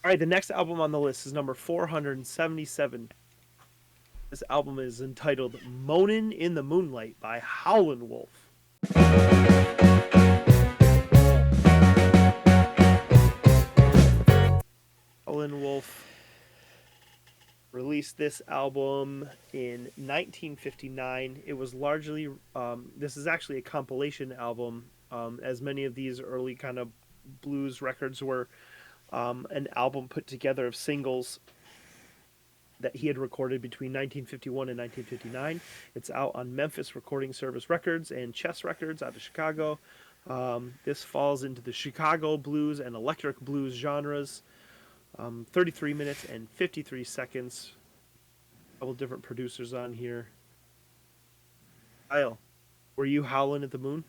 All right, the next album on the list is number 477. This album is entitled Moanin' in the Moonlight by Howlin Wolf. Howlin Wolf released this album in 1959. It was largely, this is actually a compilation album, as many of these early kind of blues records were an album put together of singles that he had recorded between 1951 and 1959. It's out on Memphis Recording Service Records and Chess Records out of Chicago. This falls into the Chicago blues and electric blues genres. 33 minutes and 53 seconds. A couple different producers on here. Kyle, were you howling at the moon?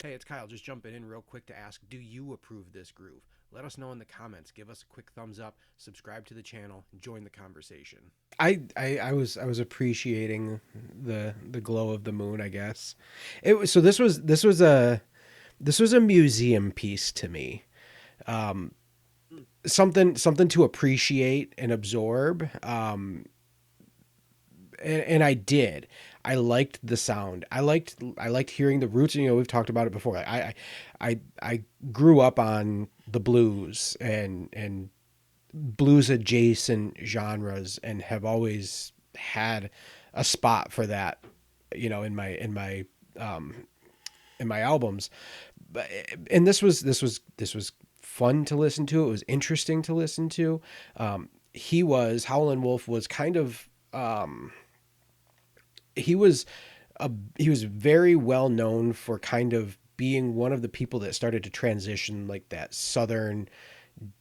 Hey, it's Kyle. Just jumping in real quick to ask, do you approve this groove? Let us know in the comments. Give us a quick thumbs up. Subscribe to the channel. Join the conversation. I was appreciating the glow of the moon, I guess. It was so this was a museum piece to me. Something to appreciate and absorb. And I did. I liked the sound. I liked hearing the roots. You know, we've talked about it before. I grew up on the blues and blues adjacent genres and have always had a spot for that, you know, in my albums. But and this was fun to listen to. It was interesting to listen to. Howlin' Wolf was kind of he was he was very well known for kind of being one of the people that started to transition like that southern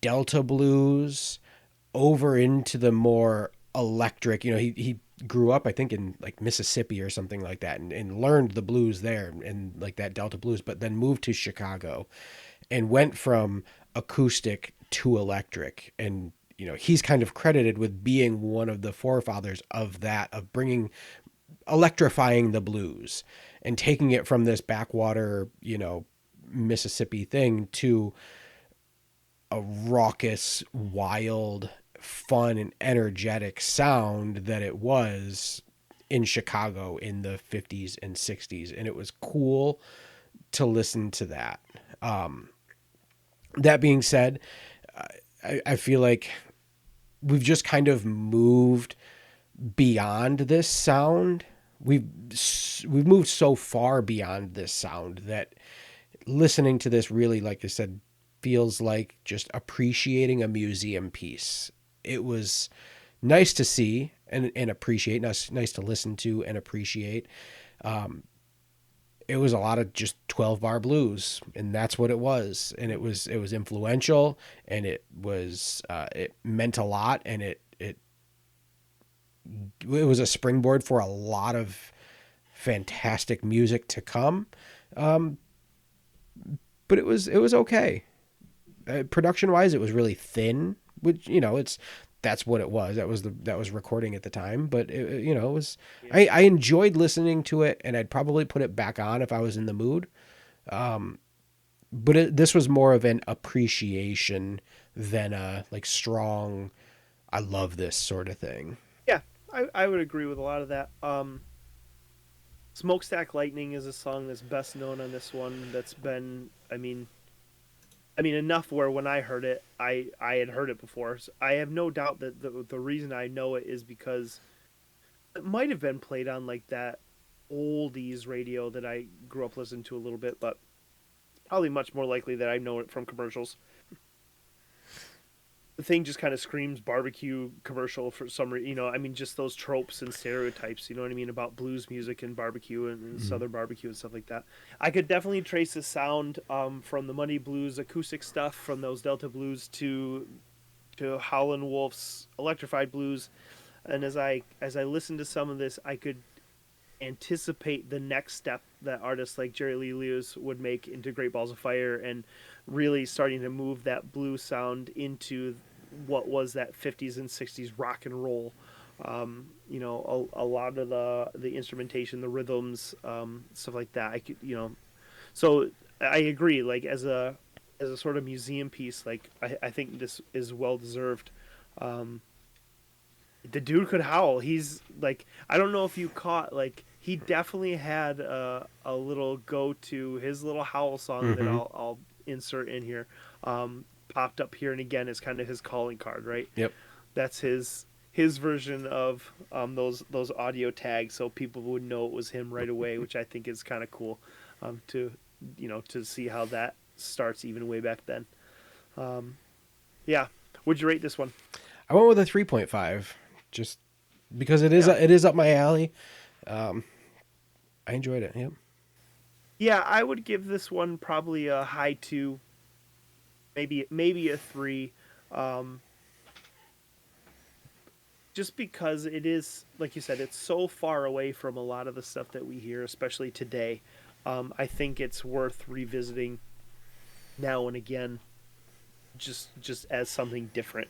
Delta blues over into the more electric. You know, he grew up, I think, in like Mississippi or something like that, and learned the blues there and like that Delta blues, but then moved to Chicago and went from acoustic to electric. And, you know, he's kind of credited with being one of the forefathers of that, of electrifying the blues and taking it from this backwater, you know, Mississippi thing to a raucous, wild, fun, and energetic sound that it was in Chicago in the 50s and 60s. And it was cool to listen to that. That being said, I feel like we've just kind of moved beyond this sound. We've moved so far beyond this sound that listening to this really, like I said, feels like just appreciating a museum piece. It was nice to see and appreciate, nice to listen to and appreciate. It was a lot of just 12 bar blues, and that's what it was. And it was influential, and it meant a lot, and it was a springboard for a lot of fantastic music to come. But it was okay. Production wise, it was really thin, which, you know, that's what it was. That was recording at the time, but you know, it was. Yeah. I enjoyed listening to it, and I'd probably put it back on if I was in the mood. But this was more of an appreciation than a like strong, I love this sort of thing. Yeah, I would agree with a lot of that. Smokestack Lightning is a song that's best known on this one. That's been, I mean, enough where when I heard it, I had heard it before. So I have no doubt that the reason I know it is because it might have been played on like that oldies radio that I grew up listening to a little bit, but probably much more likely that I know it from commercials. The thing just kind of screams barbecue commercial for some reason. You know, I mean, just those tropes and stereotypes. You know what I mean about blues music and barbecue and southern barbecue and stuff like that. I could definitely trace the sound from the Money Blues acoustic stuff from those Delta blues to Howlin' Wolf's electrified blues. And as I listened to some of this, I could anticipate the next step that artists like Jerry Lee Lewis would make into Great Balls of Fire, and really starting to move that blues sound into what was that 50s and 60s rock and roll. You know, a lot of the instrumentation, the rhythms, stuff like that. I could, you know, so I agree. Like as as a sort of museum piece, like I think this is well deserved. The dude could howl. He's like, I don't know if you caught, like, he definitely had a little go to his little howl song that I'll insert in here. Popped up here and again is kind of his calling card, right? Yep. That's his version of those audio tags, so people would know it was him right away, which I think is kind of cool. To see how that starts even way back then. Yeah. Would you rate this one? I went with a 3.5, just because it is up my alley. I enjoyed it. Yep. Yeah, I would give this one probably a high 2, maybe a 3. Just because it is, like you said, it's so far away from a lot of the stuff that we hear, especially today. I think it's worth revisiting now and again, just as something different.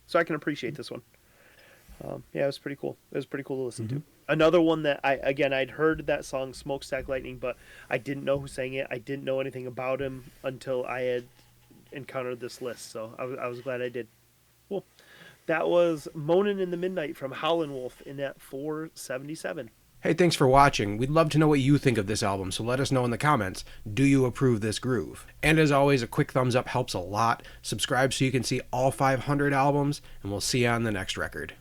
So I can appreciate this one. Yeah, it was pretty cool. It was pretty cool to listen to. Another one that I'd heard that song Smokestack Lightning, but I didn't know who sang it. I didn't know anything about him until I had encountered this list. So I was glad I did. Cool. That was Moanin' in the Midnight from Howlin Wolf in at 477. Hey, thanks for watching. We'd love to know what you think of this album, so let us know in the comments. Do you approve this groove? And as always, a quick thumbs up helps a lot. Subscribe so you can see all 500 albums, and we'll see you on the next record.